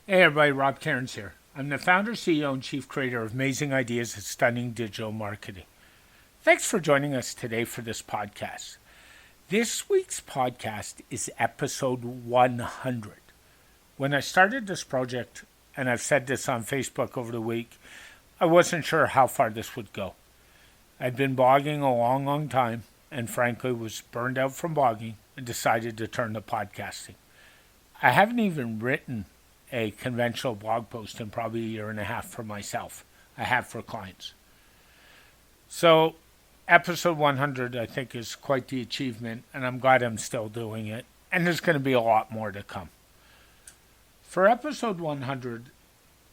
Hey everybody, Rob Cairns here. I'm the founder, CEO, and chief creator of Amazing Ideas and Stunning Digital Marketing. Thanks for joining us today for this podcast. This week's podcast is episode 100. When I started this project, and I've said this on Facebook over the week, I wasn't sure how far this would go. I'd been blogging a long time, and frankly was burned out from blogging and decided to turn to podcasting. I haven't even written a conventional blog post in probably a year and a half for myself. I have for clients. So episode 100 I think is quite the achievement, and I'm glad I'm still doing it. And there's going to be a lot more to come. For episode 100,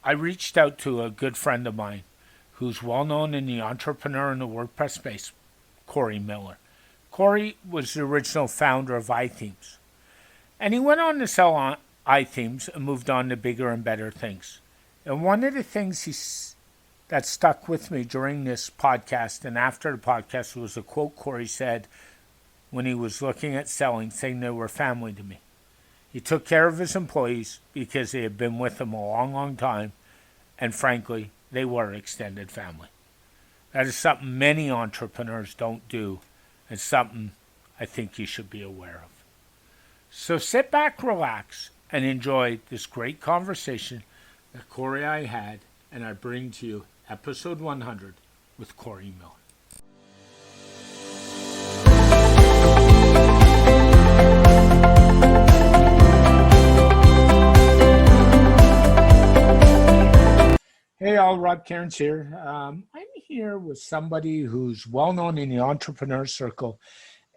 I reached out to a good friend of mine who's well known in the entrepreneur and the WordPress space, Cory Miller. Cory was the original founder of iThemes. And he went on to sell on iThemes and moved on to bigger and better things. And one of the things that stuck with me during this podcast and after the podcast was a quote Cory said when he was looking at selling, saying they were family to me. He took care of his employees because they had been with him a long time, and frankly, they were extended family. That is something many entrepreneurs don't do, and something I think you should be aware of. So sit back, relax, and enjoy this great conversation that Cory and I had, and I bring to you episode 100 with Cory Miller. Hey all, Rob Cairns here. I'm here with somebody who's well known in the entrepreneur circle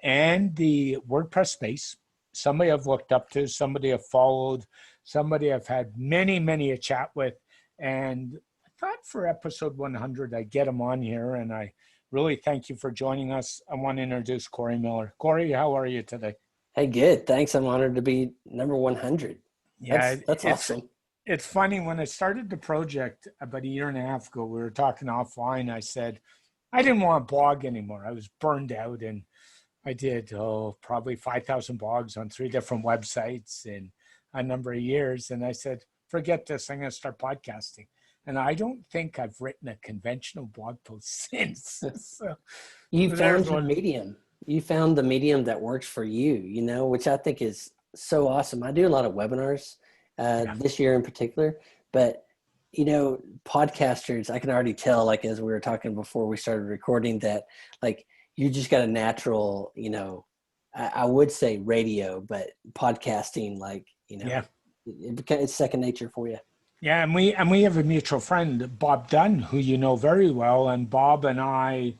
and the WordPress space. Somebody I've looked up to, somebody I've followed, somebody I've had many a chat with. And I thought for episode 100, I'd get him on here. And I really thank you for joining us. I want to introduce Cory Miller. Cory, how are you today? Hey, good. Thanks. I'm honored to be number 100. Yeah, that's awesome. It's funny. When I started the project about a year and a half ago, we were talking offline. I said, I didn't want to blog anymore. I was burned out, and I did, probably 5,000 blogs on 3 different websites in a number of years. And I said, forget this, I'm going to start podcasting. And I don't think I've written a conventional blog post since. So, you found your medium. You found the medium that works for you, which I think is so awesome. I do a lot of webinars this year in particular, but podcasters, I can already tell, like, as we were talking before we started recording, that like, you just got a natural, I would say radio, but podcasting, it's second nature for you. Yeah. And we have a mutual friend, Bob Dunn, who you know very well. And Bob and I,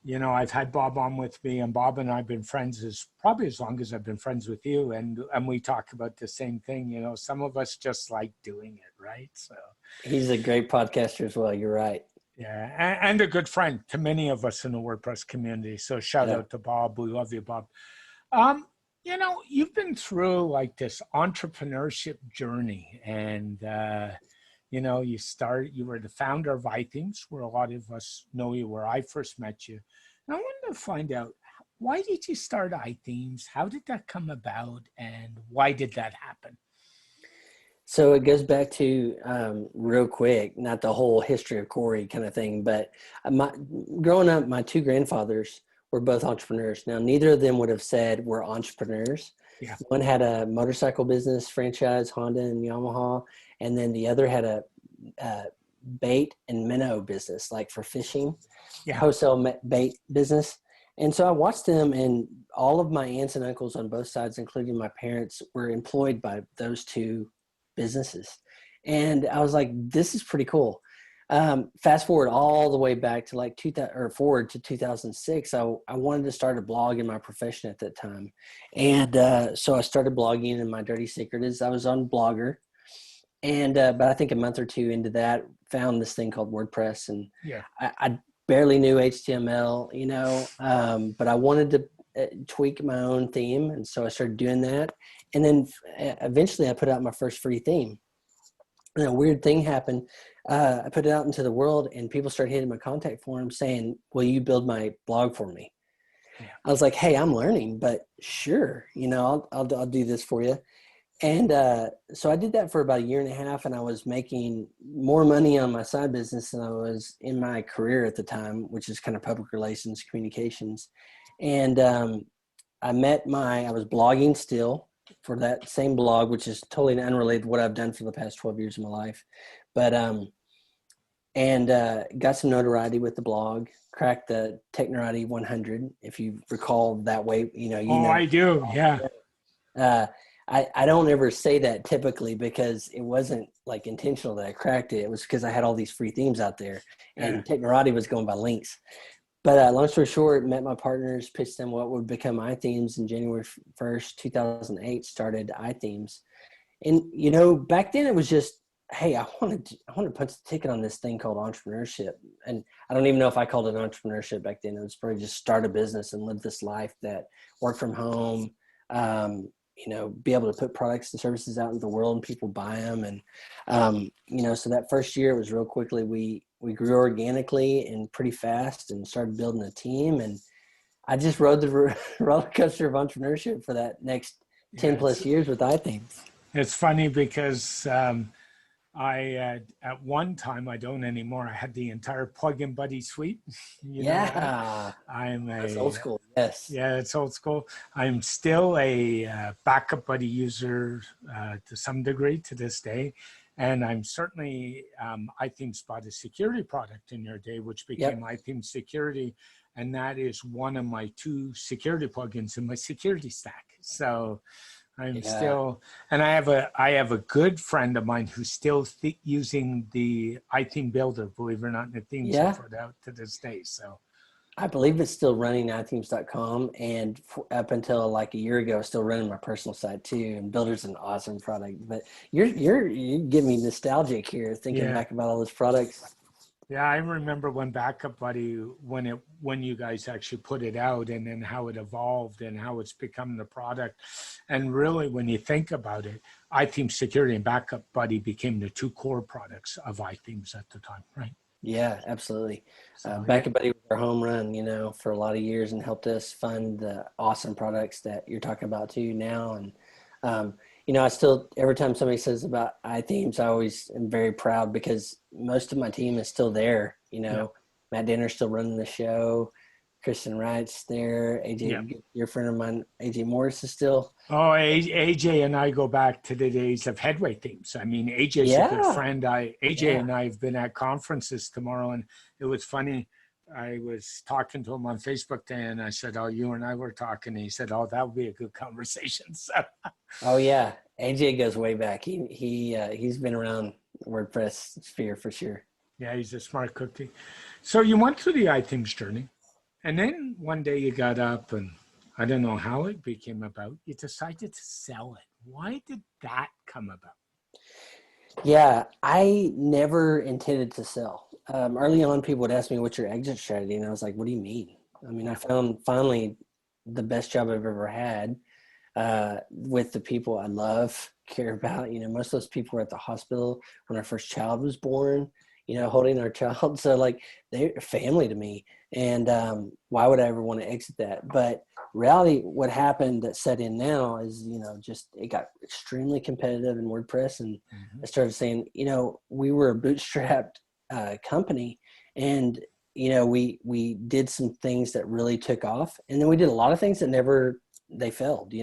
I've had Bob on with me, and Bob and I have been friends probably as long as I've been friends with you. And we talk about the same thing, some of us just like doing it, right? So he's a great podcaster as well. You're right. Yeah, and a good friend to many of us in the WordPress community. So shout out to Bob. We love you, Bob. You've been through like this entrepreneurship journey, and you were the founder of iThemes, where a lot of us know you, where I first met you. And I wanted to find out, why did you start iThemes? How did that come about, and why did that happen? So it goes back to real quick, not the whole history of Cory kind of thing, but growing up, my 2 grandfathers were both entrepreneurs. Now, neither of them would have said we're entrepreneurs. Yeah. One had a motorcycle business franchise, Honda and Yamaha, and then the other had a bait and minnow business, like for fishing, wholesale bait business. And so I watched them, and all of my aunts and uncles on both sides, including my parents, were employed by those 2 businesses. And I was like, this is pretty cool. Fast forward all the way back to like 2006. I wanted to start a blog in my profession at that time. And so I started blogging, and my dirty secret is I was on Blogger. And but I think a month or 2 into that, found this thing called WordPress. And I barely knew HTML, but I wanted to tweak my own theme. And so I started doing that. And then eventually I put out my first free theme. And a weird thing happened. I put it out into the world, and people started hitting my contact form saying, will you build my blog for me? Yeah. I was like, hey, I'm learning, but sure, I'll do this for you. And so I did that for about a year and a half, and I was making more money on my side business than I was in my career at the time, which is kind of public relations, communications. And I was blogging still for that same blog, which is totally unrelated to what I've done for the past 12 years of my life. But, got some notoriety with the blog, cracked the Technorati 100, if you recall that way, I do. Yeah. I don't ever say that typically because it wasn't like intentional that I cracked it. It was because I had all these free themes out there, and Technorati was going by links. But long story short, met my partners, pitched them what would become iThemes, in January 1st, 2008, started iThemes. And, back then it was just, hey, I want to punch the ticket on this thing called entrepreneurship. And I don't even know if I called it entrepreneurship back then. It was probably just start a business and live this life that work from home, be able to put products and services out into the world and people buy them. And, so that first year it was real quickly, we grew organically and pretty fast and started building a team. And I just rode the roller coaster of entrepreneurship for that next 10 plus years with iThemes. It's funny because I at one time, I don't anymore, I had the entire Plugin Buddy suite. That's old school. Yes. Yeah, it's old school. I'm still a Backup Buddy user to some degree to this day. And I'm certainly, iThemes bought a security product in your day, which became iThemes Security. And that is one of my 2 security plugins in my security stack. So I'm still, and I have a good friend of mine who's still using the iTheme Builder, believe it or not, and the themes are put out to this day. So I believe it's still running iThemes.com, and up until like a year ago, still running my personal site too. And Builder's an awesome product, but you give me nostalgic here thinking back about all those products. Yeah, I remember when Backup Buddy, when you guys actually put it out, and then how it evolved and how it's become the product. And really, when you think about it, iThemes Security and Backup Buddy became the 2 core products of iThemes at the time, right? Yeah, absolutely. Backup Buddy was our home run, for a lot of years, and helped us fund the awesome products that you're talking about too now. And I still, every time somebody says about iThemes, I always am very proud because most of my team is still there. Matt Dinner's still running the show. Kristen Wright's there. AJ, your friend of mine, AJ Morris is still. Oh, AJ and I go back to the days of Headway Themes. I mean, AJ's a good friend. AJ and I have been at conferences tomorrow, and it was funny. I was talking to him on Facebook today, and I said, "Oh, you and I were talking." And he said, "Oh, that would be a good conversation." So. Oh yeah, AJ goes way back. He's been around WordPress sphere for sure. Yeah, he's a smart cookie. So you went through the iThemes journey, and then one day you got up, and I don't know how it became about. You decided to sell it. Why did that come about? Yeah, I never intended to sell. Early on, people would ask me, "What's your exit strategy?" And I was like, "What do you mean?" I mean, I found finally the best job I've ever had with the people I love, care about. Most of those people were at the hospital when our first child was born, holding our child. So like they're family to me. And why would I ever want to exit that? But reality, what happened that set in now is, just it got extremely competitive in WordPress. And I started saying, we were a bootstrapped company, and we did some things that really took off, and then we did a lot of things that they failed,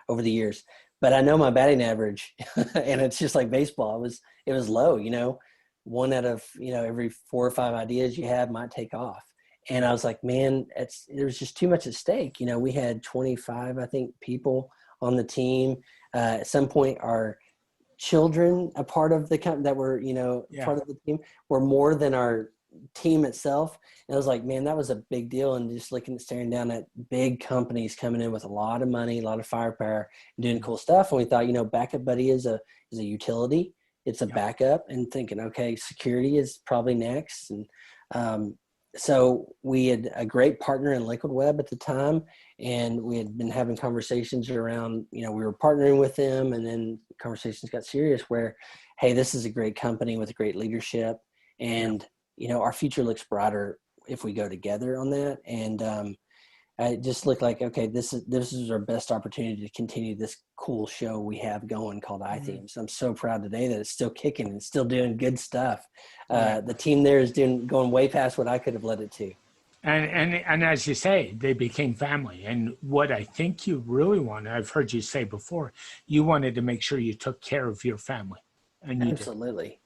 over the years. But I know my batting average, and it's just like baseball. It was low, 1 out of every 4 or 5 ideas you have might take off. And I was like, man, there was just too much at stake. We had 25, I think, people on the team. At some point, our children, a part of the company that were, part of the team, were more than our team itself. And I was like, man, that was a big deal. And just staring down at big companies coming in with a lot of money, a lot of firepower, and doing cool stuff. And we thought, Backup Buddy is a utility. It's a backup, and thinking, okay, security is probably next. And so we had a great partner in Liquid Web at the time, and we had been having conversations around, we were partnering with them, and then conversations got serious where, hey, this is a great company with great leadership, and our future looks brighter if we go together on that. And it just looked like, okay, this is our best opportunity to continue this cool show we have going called iThemes. So I'm so proud today that it's still kicking and still doing good stuff. The team there is going way past what I could have led it to. And as you say, they became family. And what I think you really wanted, I've heard you say before, you wanted to make sure you took care of your family. And you Absolutely. Did.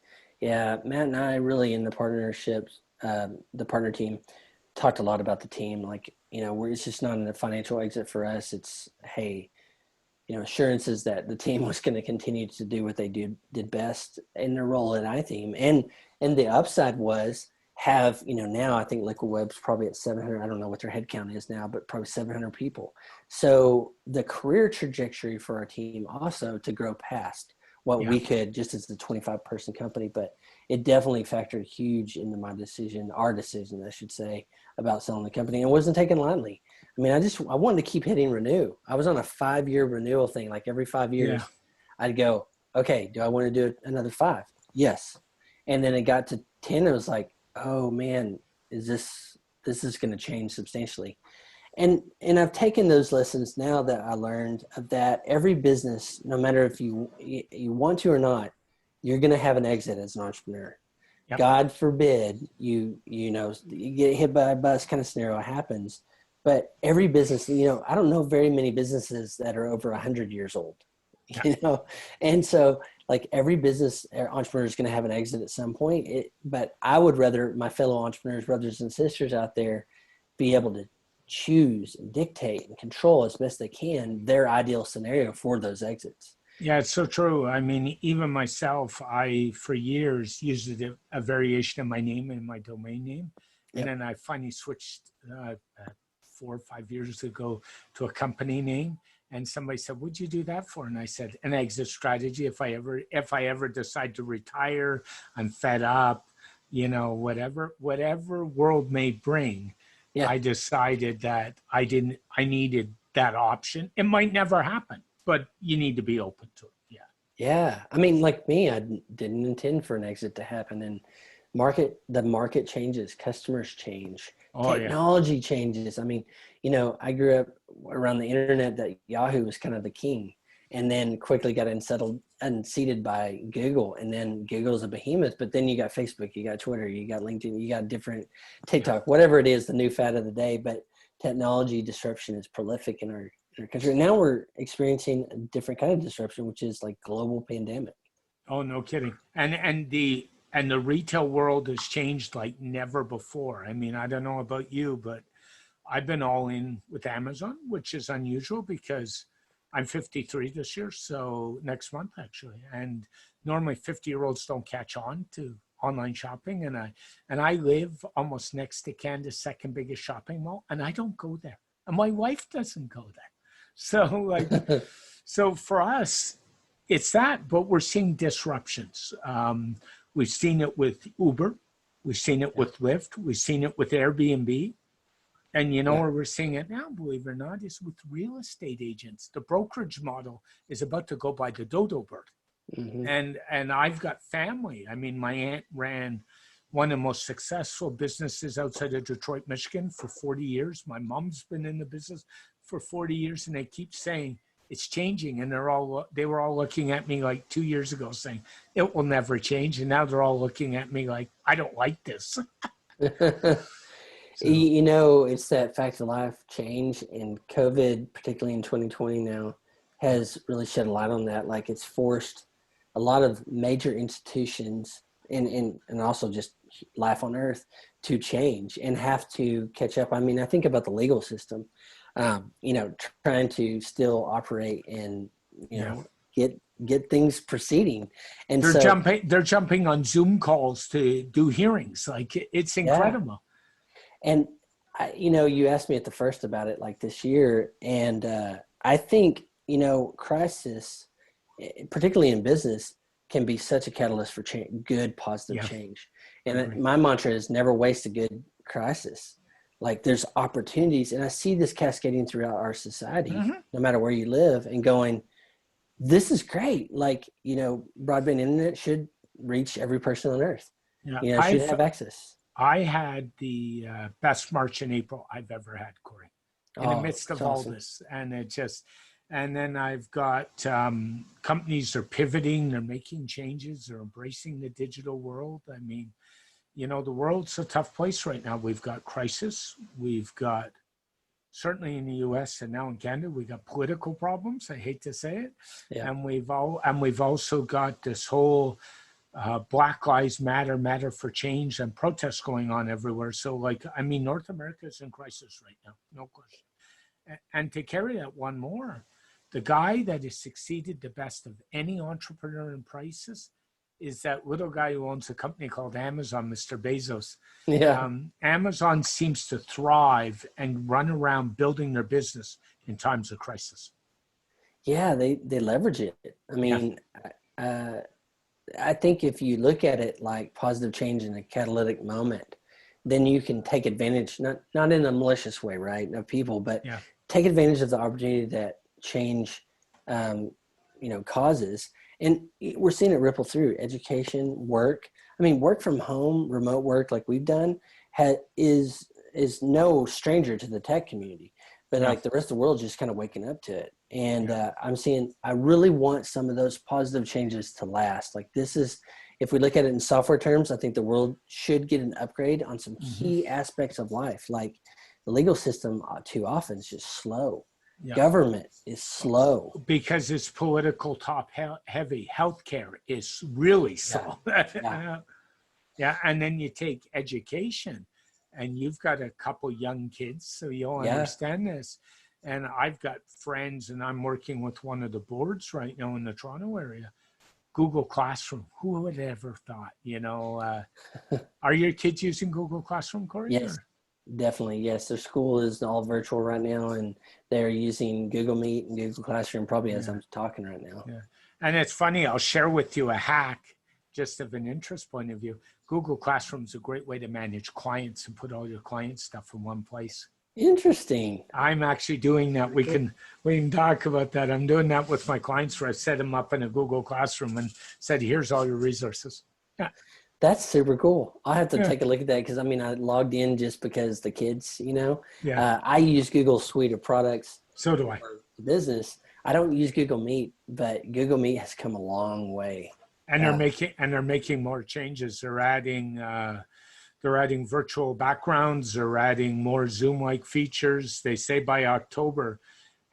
Yeah, Matt and I really in the partnerships, the partner team, talked a lot about the team. Like, it's just not a financial exit for us. It's, hey, assurances that the team was going to continue to do what they did best in their role at iTheme. And the upside was have, now I think Liquid Web's probably at 700. I don't know what their head count is now, but probably 700 people. So the career trajectory for our team also to grow past what we could just as a 25 person company, but it definitely factored huge into our decision, I should say, about selling the company, and wasn't taken lightly. I mean, I wanted to keep hitting renew. I was on a 5-year renewal thing. Like every 5 years I'd go, okay, do I want to do another 5? Yes. And then it got to 10. It was like, oh man, this is going to change substantially. And I've taken those lessons now that I learned of that every business, no matter if you want to or not, you're going to have an exit as an entrepreneur. Yep. God forbid you get hit by a bus kind of scenario happens, but every business, I don't know very many businesses that are over 100 years old, and so like every business entrepreneur is going to have an exit at some point. But I would rather my fellow entrepreneurs, brothers and sisters out there, be able to choose and dictate and control as best they can their ideal scenario for those exits. Yeah, it's so true. I mean, even myself, I, for years, used a variation of my name and my domain name. And then I finally switched 4 or 5 years ago to a company name. And somebody said, what'd you do that for? And I said, an exit strategy. If I ever decide to retire, I'm fed up, whatever world may bring. Yeah. I decided that I needed that option. It might never happen, but you need to be open to it. Yeah. Yeah. I mean, like me, I didn't intend for an exit to happen, and the market changes, customers change, technology changes. I mean, I grew up around the internet that Yahoo was kind of the king, and then quickly got unseated by Google, and then Google's a behemoth, but then you got Facebook, you got Twitter, you got LinkedIn, you got different TikTok, whatever it is, the new fad of the day. But technology disruption is prolific in our country. Now we're experiencing a different kind of disruption, which is like global pandemic. Oh, no kidding. And the retail world has changed like never before. I mean, I don't know about you, but I've been all in with Amazon, which is unusual because I'm 53 this year, so next month actually. And normally 50-year-olds don't catch on to online shopping. And I live almost next to Canada's second biggest shopping mall, and I don't go there. And my wife doesn't go there. So so for us, it's that, but we're seeing disruptions. We've seen it with Uber. We've seen it with Lyft. We've seen it with Airbnb. And where we're seeing it now, believe it or not, is with real estate agents. The brokerage model is about to go by the dodo bird. Mm-hmm. And I've got family. I mean, my aunt ran one of the most successful businesses outside of Detroit, Michigan for 40 years. My mom's been in the business for 40 years, and they keep saying it's changing. And they were all looking at me like 2 years ago saying it will never change. And now they're all looking at me like, I don't like this. So. It's that fact of life change, and COVID, particularly in 2020 now, has really shed a light on that. Like it's forced a lot of major institutions and also just life on earth to change and have to catch up. I mean, I think about the legal system, trying to still operate and, get things proceeding. And they're jumping on Zoom calls to do hearings. Like it's incredible. Yeah. And, you asked me at the first about it like this year. And I think, crisis, particularly in business, can be such a catalyst for good, positive change. And my mantra is never waste a good crisis. Like there's opportunities. And I see this cascading throughout our society, no matter where you live, and going, this is great. Like, broadband internet should reach every person on earth. Yeah. Should have access. I had the best March and April I've ever had, Cory. in the midst of all awesome. this. And then I've got companies are pivoting, they're making changes, they're embracing the digital world. I mean, the world's a tough place right now. We've got crisis. We've got, certainly in the U.S. and now in Canada, we got political problems. I hate to say it. Yeah. And we've also got this whole Black Lives Matter for change and protests going on everywhere. So North America is in crisis right now, no question. And to carry that one more, the guy that has succeeded the best of any entrepreneur in crisis is that little guy who owns a company called Amazon, Mr. Bezos. Yeah. Amazon seems to thrive and run around building their business in times of crisis. Yeah, they leverage it. I mean, I think if you look at it like positive change in a catalytic moment, then you can take advantage, not in a malicious way, right, of people, but take advantage of the opportunity that change, causes. And we're seeing it ripple through education, work. I mean, work from home, remote work like we've done is no stranger to the tech community, but like the rest of the world just kind of waking up to it. And I really want some of those positive changes to last. Like if we look at it in software terms, I think the world should get an upgrade on some key aspects of life. Like the legal system too often is just slow. Yeah. Government is slow because it's political top heavy. Healthcare is really slow. And then you take education, and you've got a couple young kids, so you'll understand this. And I've got friends, and I'm working with one of the boards right now in the Toronto area. Google Classroom. Who would have ever thought? Are your kids using Google Classroom, Cory? Yes. Definitely. Yes. Their school is all virtual right now, and they're using Google Meet and Google Classroom probably as I'm talking right now. Yeah. And it's funny, I'll share with you a hack just of an interest point of view. Google Classroom is a great way to manage clients and put all your client stuff in one place. Interesting. I'm actually doing that. We can talk about that. I'm doing that with my clients where I set them up in a Google Classroom and said, here's all your resources. Yeah. That's super cool. I'll have to take a look at that because, I logged in just because the kids, I use Google's suite of products. So do I. For business. I don't use Google Meet, but Google Meet has come a long way. And they're making more changes. They're adding virtual backgrounds. They're adding more Zoom-like features. They say by October.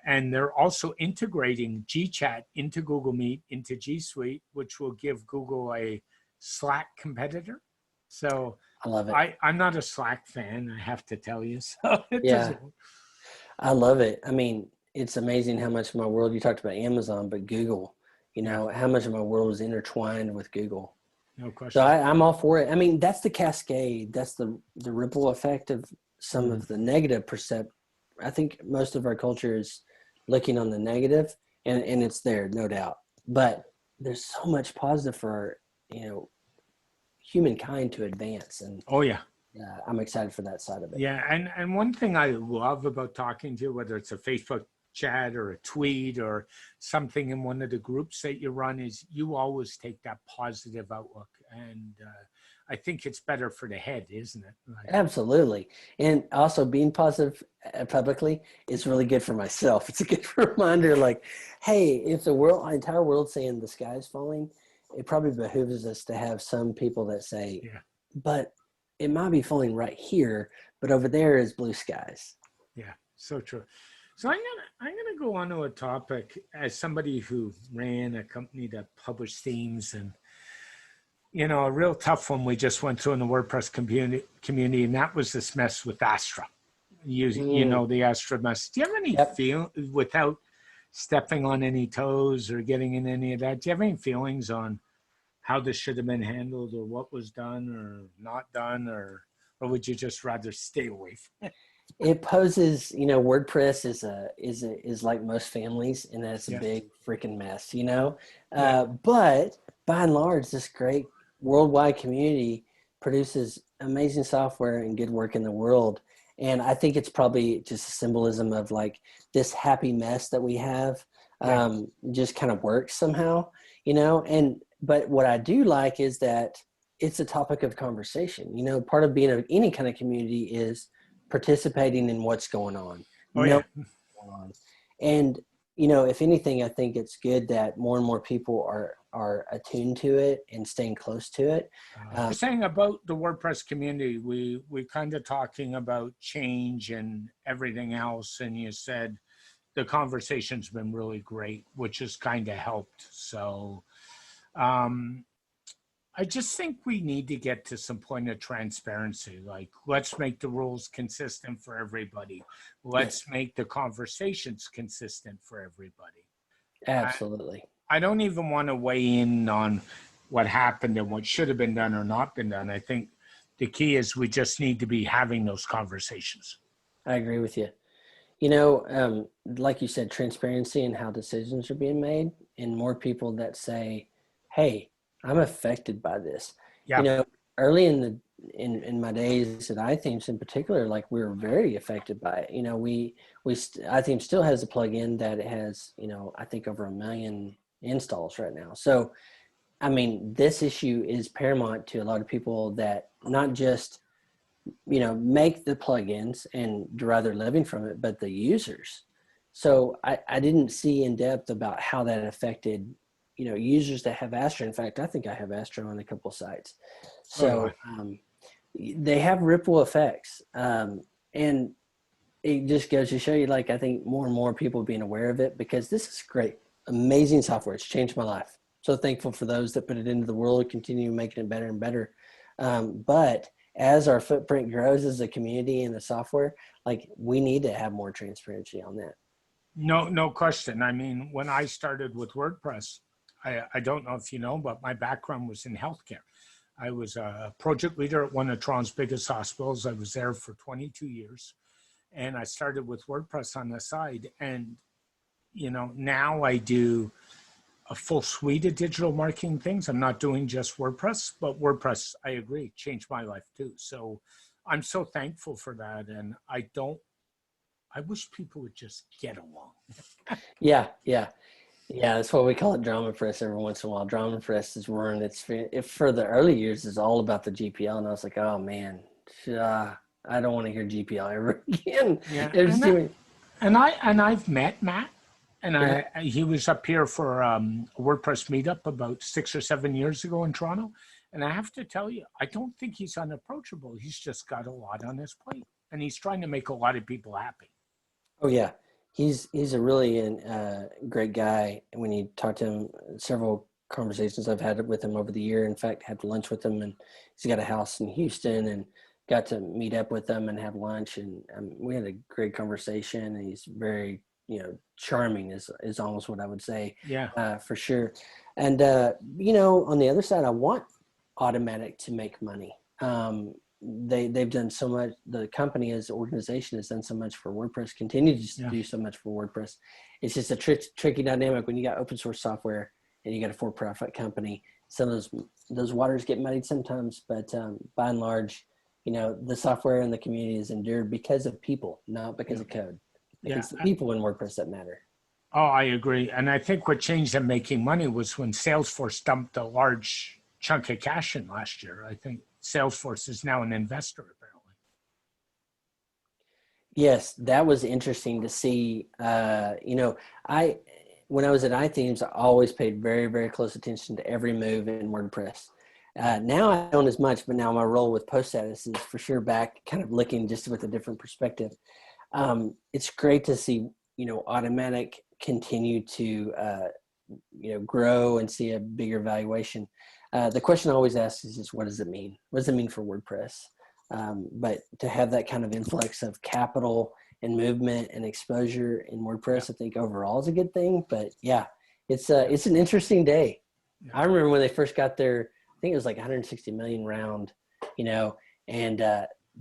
And they're also integrating GChat into Google Meet, into G Suite, which will give Google a Slack competitor. So I love it. I'm not a Slack fan, I have to tell you. So I love it. It's amazing how much of my world, you talked about Amazon, but Google, how much of my world is intertwined with Google. No question. So I'm all for it. That's the cascade. That's the ripple effect of some of the negative I think most of our culture is looking on the negative, and it's there, no doubt. But there's so much positive for humankind to advance. And I'm excited for that side of it. Yeah. And one thing I love about talking to you, whether it's a Facebook chat or a tweet or something in one of the groups that you run, is you always take that positive outlook. And I think it's better for the head, isn't it? Absolutely. And also being positive publicly is really good for myself. It's a good reminder, like, hey, if the entire world saying the sky's falling, it probably behooves us to have some people that say, but it might be falling right here, but over there is blue skies. Yeah, so true. So I'm gonna go on to a topic as somebody who ran a company that published themes, and a real tough one we just went through in the WordPress community, and that was this mess with Astra. The Astra mess. Do you have any feel, without stepping on any toes or getting in any of that, do you have any feelings on how this should have been handled, or what was done or not done, or would you just rather stay away from it? It poses, WordPress is like most families, and that's a big freaking mess, but by and large, this great worldwide community produces amazing software and good work in the world. And I think it's probably just a symbolism of like this happy mess that we have just kind of works somehow, but what I do like is that it's a topic of conversation. Part of being of any kind of community is participating in what's going on, Oh, yeah. And, you know, if anything, I think it's good that more and more people are attuned to it and staying close to it. You're saying about the WordPress community, we kind of talking about change and everything else, and you said the conversation's been really great, which has kind of helped. So I just think we need to get to some point of transparency. Like, let's make the rules consistent for everybody. Let's make the conversations consistent for everybody. Absolutely. I don't even want to weigh in on what happened and what should have been done or not been done. I think the key is we just need to be having those conversations. I agree with you. You know, like you said, transparency and how decisions are being made, and more people that say, hey, I'm affected by this. Yeah. You know, early in my days at iThemes in particular, like we were very affected by it. You know, iThemes still has a plugin that has, you know, I think over 1 million installs right now. So, I mean, this issue is paramount to a lot of people that not just, you know, make the plugins and derive their living from it, but the users. So I didn't see in depth about how that affected, you know, users that have Astra. In fact, I think I have Astra on a couple of sites. So they have ripple effects. And it just goes to show you, like, I think more and more people being aware of it, because this is great, amazing software. It's changed my life. So thankful for those that put it into the world, continue making it better and better. But as our footprint grows as a community and the software, like, we need to have more transparency on that. No question. I mean, when I started with WordPress, I don't know if you know, but my background was in healthcare. I was a project leader at one of Toronto's biggest hospitals. I was there for 22 years. And I started with WordPress on the side. And, you know, now I do a full suite of digital marketing things. I'm not doing just WordPress, but WordPress, I agree, changed my life too. So I'm so thankful for that. And I wish people would just get along. Yeah. That's why we call it Drama Press every once in a while. Drama Press is run. If for the early years is all about the GPL, and I was like, oh man, I don't want to hear GPL ever again. Yeah, and I've met Matt, and he was up here for a WordPress meetup about 6 or 7 years ago in Toronto. And I have to tell you, I don't think he's unapproachable. He's just got a lot on his plate, and he's trying to make a lot of people happy. Oh yeah, he's a really great guy. And when you talk to him, several conversations I've had with him over the year. In fact, had lunch with him, and he's got a house in Houston, and got to meet up with him and have lunch, and we had a great conversation. And he's very, you know, charming is almost what I would say. Yeah, for sure. And you know, on the other side, I want Automatic to make money. They've done so much. The company as an organization has done so much for WordPress, continues to do so much for WordPress. It's just a tricky dynamic when you got open source software and you got a for-profit company. Some of those waters get muddied sometimes, but by and large, you know, the software and the community is endured because of people, not because of code. It's the people in WordPress that matter. Oh, I agree. And I think what changed them making money was when Salesforce dumped a large chunk of cash in last year. I think Salesforce is now an investor, apparently. Yes, that was interesting to see. You know, when I was at iThemes, I always paid very, very close attention to every move in WordPress. Now I don't as much, but now my role with Post Status is for sure back, kind of looking just with a different perspective. It's great to see, you know, Automatic continue to, you know, grow and see a bigger valuation. The question I always ask is just, what does it mean? What does it mean for WordPress? But to have that kind of influx of capital and movement and exposure in WordPress, I think overall is a good thing. But yeah, it's an interesting day. I remember when they first got their, I think it was like 160 million round, you know, and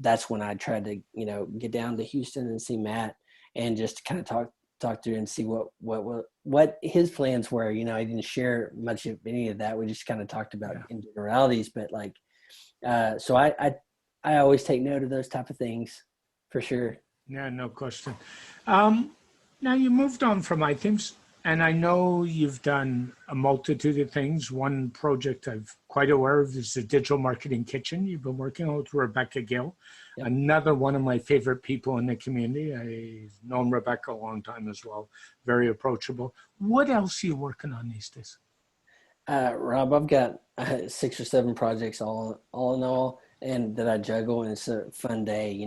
that's when I tried to, you know, get down to Houston and see Matt and just kind of talk through and see what his plans were. You know, I didn't share much of any of that. We just kind of talked about in generalities, but like, so I always take note of those type of things for sure. Yeah, no question. Now you moved on from iThemes. And I know you've done a multitude of things. One project I'm quite aware of is the Digital Marketing Kitchen. You've been working on with Rebecca Gill, Yep. another one of my favorite people in the community. I've known Rebecca a long time as well, very approachable. What else are you working on these days? Rob, I've got 6 or 7 projects all in all, and that I juggle, and it's a fun day.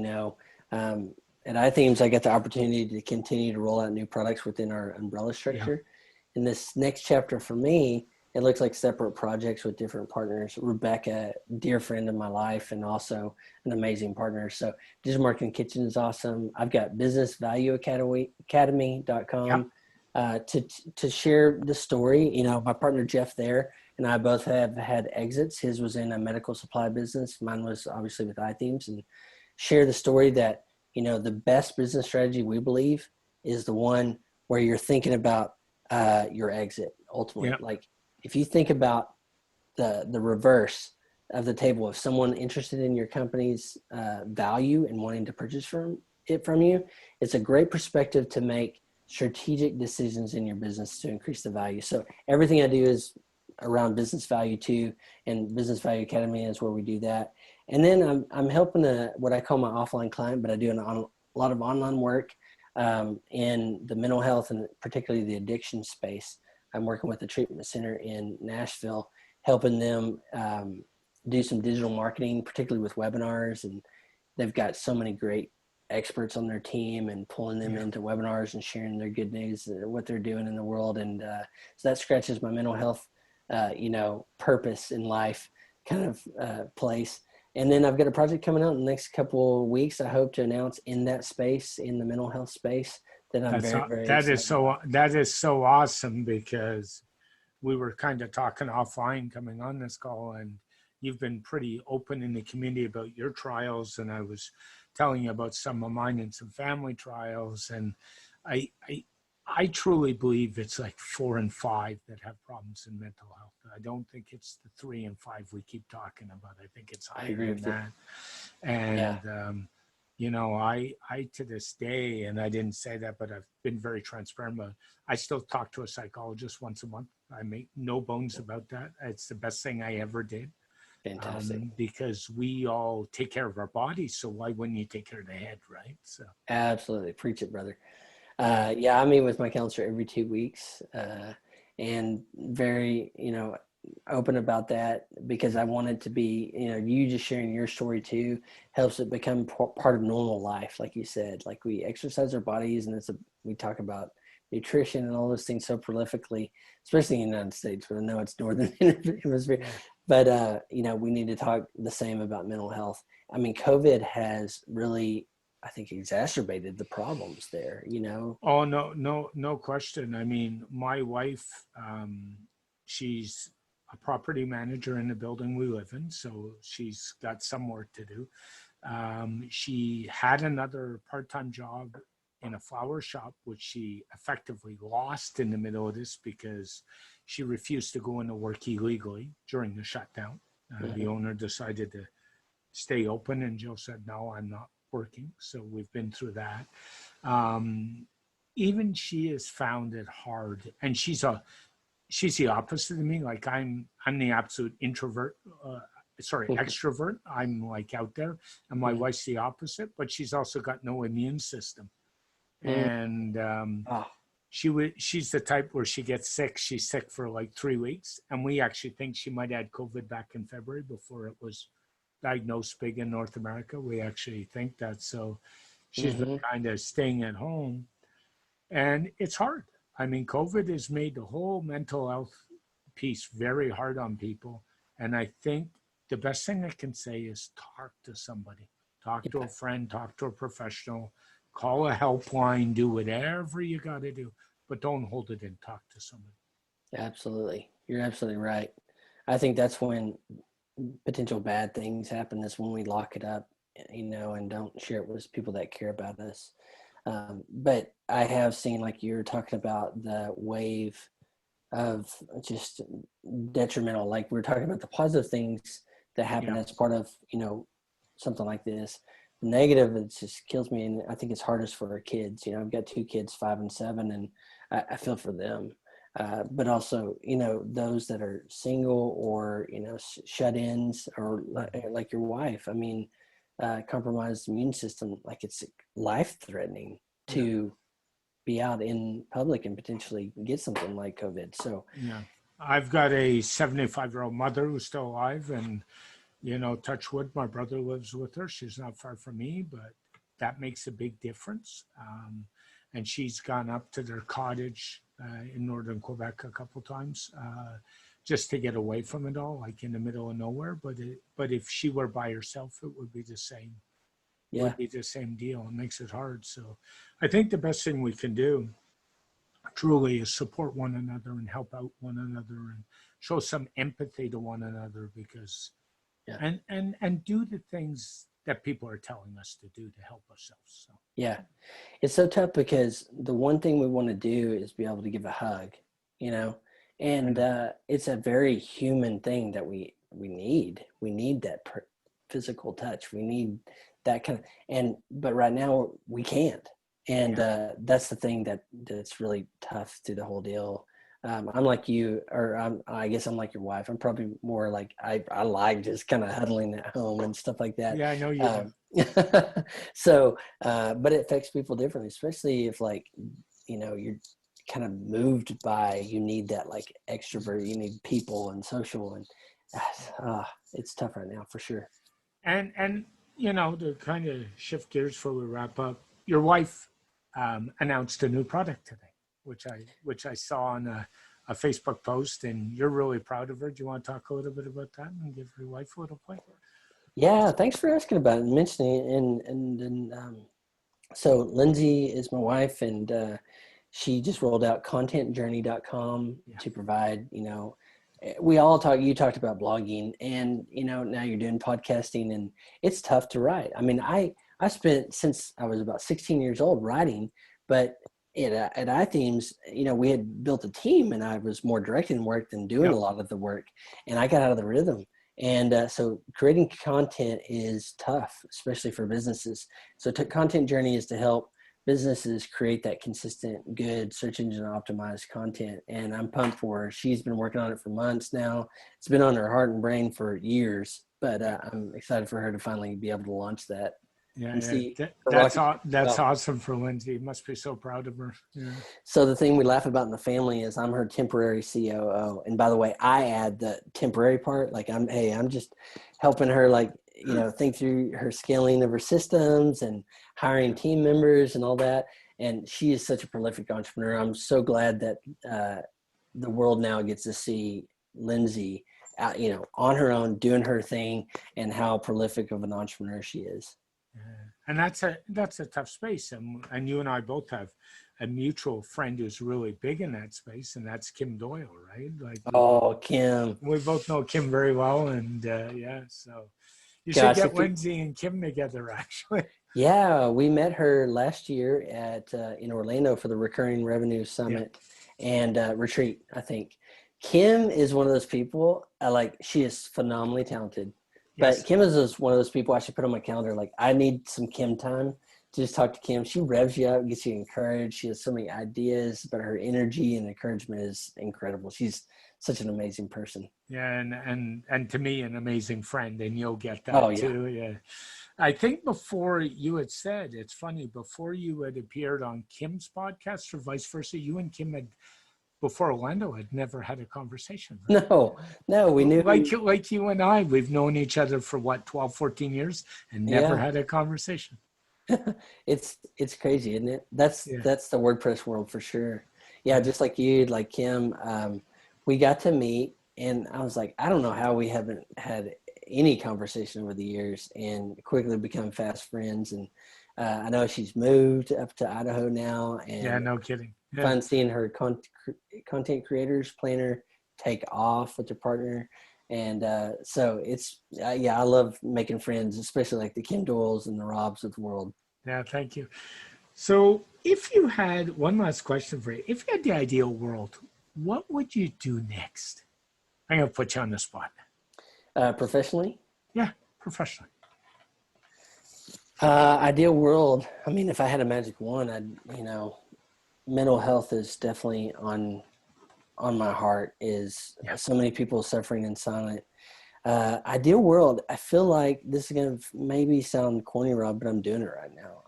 At iThemes, I get the opportunity to continue to roll out new products within our umbrella Yeah, structure. In this next chapter for me, it looks like separate projects with different partners. Rebecca, dear friend of my life, and also an amazing partner. So Digital Marketing Kitchen is awesome. I've got Business Value yeah, Academy.com to share the story. My partner Jeff there and I both have had exits. His was in a medical supply business. Mine was obviously with iThemes, and share the story that, the best business strategy we believe is the one where you're thinking about your exit ultimately. yeah, Like if you think about the reverse of the table of someone interested in your company's value and wanting to purchase from you, it's a great perspective to make strategic decisions in your business to increase the value. So everything I do is around business value too, and Business Value Academy is where we do that. And then I'm helping what I call my offline client, but I do a lot of online work in the mental health and particularly the addiction space. I'm working with a treatment center in Nashville, helping them do some digital marketing, particularly with webinars. And they've got so many great experts on their team, and pulling them yeah. into webinars and sharing their good news, what they're doing in the world. And so that scratches my mental health, purpose in life kind of place. And then I've got a project coming out in the next couple of weeks. I hope to announce in that space, in the mental health space, that I'm very, very excited about. That is so awesome because we were kind of talking offline coming on this call, and you've been pretty open in the community about your trials, and I was telling you about some of mine and some family trials. And I I, I truly believe it's like 4 and 5 that have problems in mental health. I don't think it's the 3 and 5 we keep talking about. I think it's I higher agree than with you. that. Yeah. And I to this day, and I didn't say that, but I've been very transparent about it. I still talk to a psychologist once a month. I make no bones about that. It's the best thing I ever did, Fantastic. because we all take care of our bodies. So why wouldn't you take care of the head, right? So Absolutely. Preach it, brother. Yeah, I meet with my counselor every 2 weeks, and very, open about that, because I want it to be, you just sharing your story too helps it become part of normal life. Like you said, like we exercise our bodies, and we talk about nutrition and all those things so prolifically, especially in the United States, but I know it's northern hemisphere. yeah. But we need to talk the same about mental health. I mean, COVID has really, I think, exacerbated the problems there. Oh no, no, no question. I mean, my wife, she's a property manager in the building we live in, so she's got some work to do. She had another part-time job in a flower shop, which she effectively lost in the middle of this because she refused to go into work illegally during the shutdown. The Mhm. owner decided to stay open, and Jill said, "No, I'm not working." So we've been through that. Um, Even she has found it hard, and she's the opposite of me. Like I'm the absolute introvert. Sorry, extrovert. I'm like out there, and my Mhm. wife's the opposite. But she's also got no immune system, Mhm. and Oh, she's the type where she gets sick. She's sick for like 3 weeks, and we actually think she might have had COVID back in February before it was diagnosed big in North America. We actually think that. So she's been mhm. kind of staying at home, and it's hard. I mean, COVID has made the whole mental health piece very hard on people. And I think the best thing I can say is talk to somebody, talk to Yeah, a friend, talk to a professional, call a helpline, do whatever you got to do, but don't hold it in. Talk to somebody. absolutely. You're absolutely right. I think that's when potential bad things happen, is when we lock it up, and don't share it with people that care about us. But I have seen, like you're talking about, the wave of just detrimental, like we're talking about the positive things that happen Yeah. as part of, something like this. The negative, it just kills me. And I think it's hardest for our kids. I've got 2 kids, 5 and 7, and I feel for them. But also, those that are single or, shut-ins or like your wife, I mean, compromised immune system, like it's life-threatening to be out in public and potentially get something like COVID. So, yeah, I've got a 75-year-old mother who's still alive, and touch wood, my brother lives with her. She's not far from me, but that makes a big difference. And she's gone up to their cottage in northern Quebec a couple times just to get away from it all, like in the middle of nowhere. But if she were by herself, it would be the same. It would be the same deal. It makes it hard. So I think the best thing we can do truly is support one another and help out one another and show some empathy to one another, because and do the things that people are telling us to do to help ourselves. So yeah, it's so tough because the one thing we want to do is be able to give a hug, and it's a very human thing that we need. We need that physical touch. We need that kind of, but right now we can't. And that's the thing that's really tough through the whole deal. I'm like you, or I guess I'm like your wife. I'm probably more like, I like just kind of huddling at home and stuff like that. Yeah, I know you do. So, but it affects people differently, especially if you're kind of moved by, you need that like extrovert, you need people and social, and it's tough right now for sure. And to kind of shift gears before we wrap up, your wife announced a new product today, which I saw on a Facebook post, and you're really proud of her. Do you want to talk a little bit about that and give your wife a little play? Yeah, thanks for asking about it and mentioning it. And so Lindsay is my wife, and she just rolled out contentjourney.com to provide, you talked about blogging, and, now you're doing podcasting, and it's tough to write. I mean, I spent since I was about 16 years old writing, but at iThemes, we had built a team, and I was more directing work than doing a lot of the work, and I got out of the rhythm. And so creating content is tough, especially for businesses. So Content Journey is to help businesses create that consistent, good search engine optimized content. And I'm pumped for her. She's been working on it for months now. It's been on her heart and brain for years, but I'm excited for her to finally be able to launch that. Yeah, that's awesome for Lindsay. You must be so proud of her. Yeah. So the thing we laugh about in the family is I'm her temporary COO. And by the way, I add the temporary part. Like I'm just helping her, think through her scaling of her systems and hiring team members and all that. And she is such a prolific entrepreneur. I'm so glad that the world now gets to see Lindsay on her own, doing her thing, and how prolific of an entrepreneur she is. And that's a tough space, and you and I both have a mutual friend who's really big in that space, and that's Kim Doyle, right? Kim. We both know Kim very well, and so you should get Lindsay and Kim together, actually. Yeah, we met her last year in Orlando for the Recurring Revenue Summit and retreat, I think. Kim is one of those people, she is phenomenally talented. But Kim is one of those people I should put on my calendar. Like, I need some Kim time to just talk to Kim. She revs you up, gets you encouraged. She has so many ideas, but her energy and encouragement is incredible. She's such an amazing person. Yeah, and to me, an amazing friend, and you'll get that too. Yeah. I think before you had said, it's funny, before you had appeared on Kim's podcast or vice versa, you and Kim had, before Orlando, had never had a conversation. Right? No, we knew. Like you and I, we've known each other for 12, 14 years and never had a conversation. It's crazy, isn't it? That's the WordPress world for sure. Yeah, just like you, like Kim, we got to meet, and I was like, I don't know how we haven't had any conversation over the years, and quickly become fast friends. And I know she's moved up to Idaho now, and no kidding. Fun seeing her content creators planner take off with her partner. And so it's, I love making friends, especially like the Kim Doyles and the Robs of the world. Yeah, thank you. So if you had, one last question for you, if you had the ideal world, what would you do next? I'm going to put you on the spot. Professionally? Yeah, professionally. Ideal world. I mean, if I had a magic wand, I'd, mental health is definitely on my heart. Is so many people suffering in silence. Ideal world, I feel like this is going to maybe sound corny, Rob, but I'm doing it right now.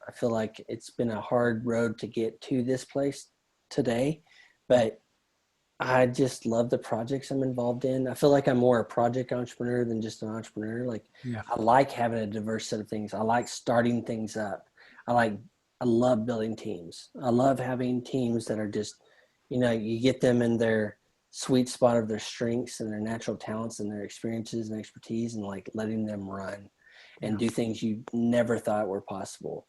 I feel like it's been a hard road to get to this place today, but I just love the projects I'm involved in. I feel like I'm more a project entrepreneur than just an entrepreneur. Like I like having a diverse set of things. I like starting things up. I love building teams. I love having teams that are just, you get them in their sweet spot of their strengths and their natural talents and their experiences and expertise, and like letting them run and do things you never thought were possible.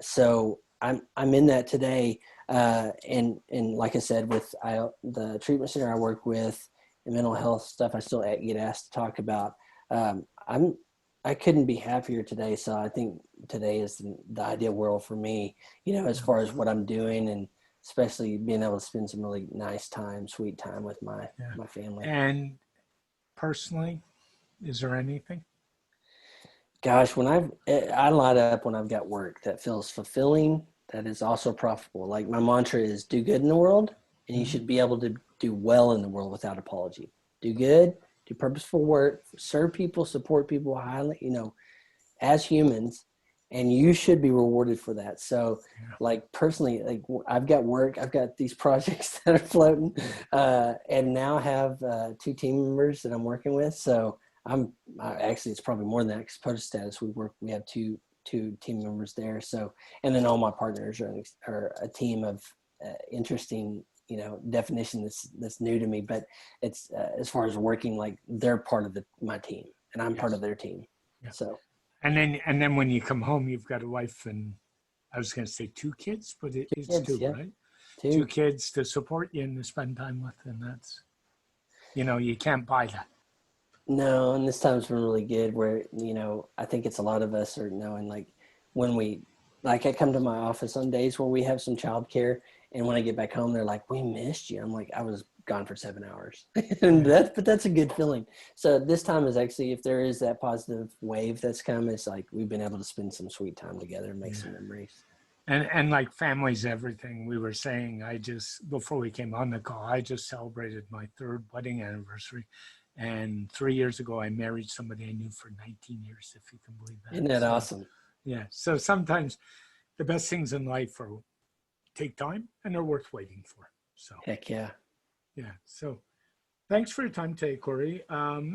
So I'm in that today. And like I said, with the treatment center I work with and mental health stuff, I still get asked to talk about. I couldn't be happier today. So I think today is the ideal world for me, as far as what I'm doing, and especially being able to spend some really nice time, sweet time with my family. And personally, is there anything? Gosh, I light up when I've got work that feels fulfilling, that is also profitable. Like my mantra is do good in the world, and you should be able to do well in the world without apology. Do good, do purposeful work, serve people, support people highly, as humans, and you should be rewarded for that. So like personally, like I've got work, I've got these projects that are floating, and now have 2 team members that I'm working with. So actually it's probably more than that, because POTUS status, we have two team members there. So, and then all my partners are a team of interesting, definition that's new to me, but it's as far as working, like they're part of my team and I'm part of their team. So, and then when you come home, you've got a wife and I was going to say 2 kids, but it's kids, 2, right? 2 kids to support you and to spend time with. And that's, you can't buy that. No, and this time's been really good where, I think it's a lot of us are knowing, like when I come to my office on days where we have some childcare, and when I get back home, they're like, we missed you. I'm like, I was gone for 7 hours. And but that's a good feeling. So this time is actually, if there is that positive wave that's come, it's like we've been able to spend some sweet time together and make some memories. And like family's everything. We were saying, before we came on the call, I just celebrated my 3rd wedding anniversary. And 3 years ago, I married somebody I knew for 19 years, if you can believe that. Isn't that awesome? Yeah. So sometimes the best things in life take time and they're worth waiting for. So heck yeah. Yeah. So thanks for your time today, Cory.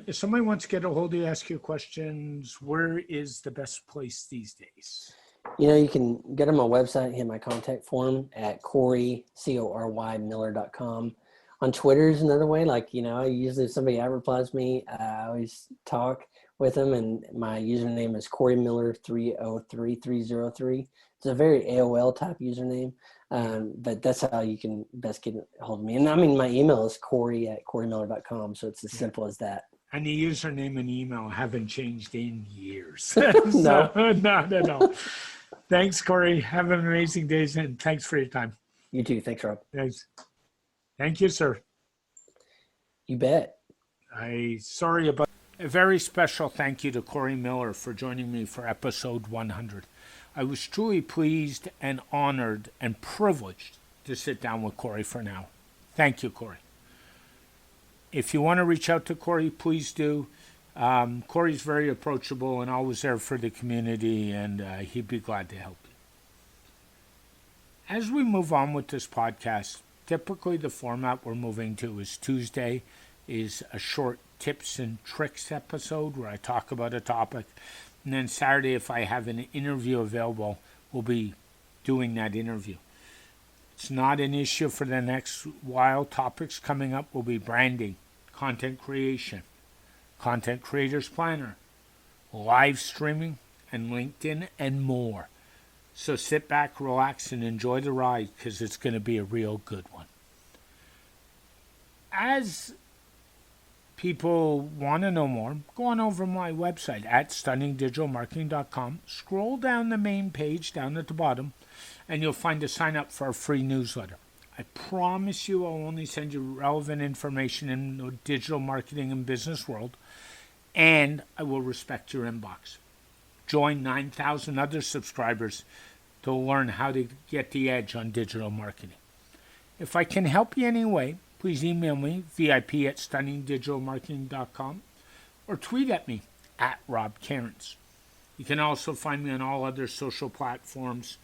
If somebody wants to get a hold of you, ask you questions, where is the best place these days? You can get on my website, hit my contact form at Cory, Cory Miller.com. On Twitter is another way. Like, usually if somebody replies me, I always talk with them, and my username is Cory Miller 303303. It's a very AOL type username, but that's how you can best get a hold of me. And I mean, my email is Cory@CoryMiller.com, so it's as simple as that. And the username and email haven't changed in years. No. No. Thanks, Cory. Have an amazing day, and thanks for your time. You too. Thanks, Rob. Thanks. Thank you, sir. You bet. Sorry about a very special thank you to Cory Miller for joining me for episode 100. I was truly pleased and honored and privileged to sit down with Cory for an hour. Thank you, Cory. If you want to reach out to Cory, please do. Cory's very approachable and always there for the community, and he'd be glad to help you. As we move on with this podcast, typically the format we're moving to is Tuesday is a short tips and tricks episode where I talk about a topic. And then Saturday, if I have an interview available, we'll be doing that interview. It's not an issue for the next while. Topics coming up will be branding, content creation, content creators planner, live streaming, and LinkedIn, and more. So sit back, relax, and enjoy the ride, because it's going to be a real good one. As people want to know more, go on over my website at stunningdigitalmarketing.com. Scroll down the main page down at the bottom, and you'll find a sign up for a free newsletter. I promise you I'll only send you relevant information in the digital marketing and business world, and I will respect your inbox. Join 9,000 other subscribers to learn how to get the edge on digital marketing. If I can help you in any way, please email me, vip@stunningdigitalmarketing.com, or tweet at me, @RobCairns. You can also find me on all other social platforms.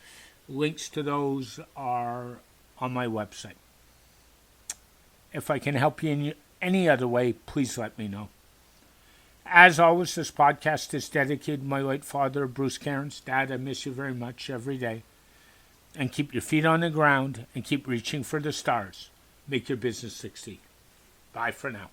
Links to those are on my website. If I can help you in any other way, please let me know. As always, this podcast is dedicated to my late father, Bruce Cairns. Dad, I miss you very much every day. And keep your feet on the ground and keep reaching for the stars. Make your business succeed. Bye for now.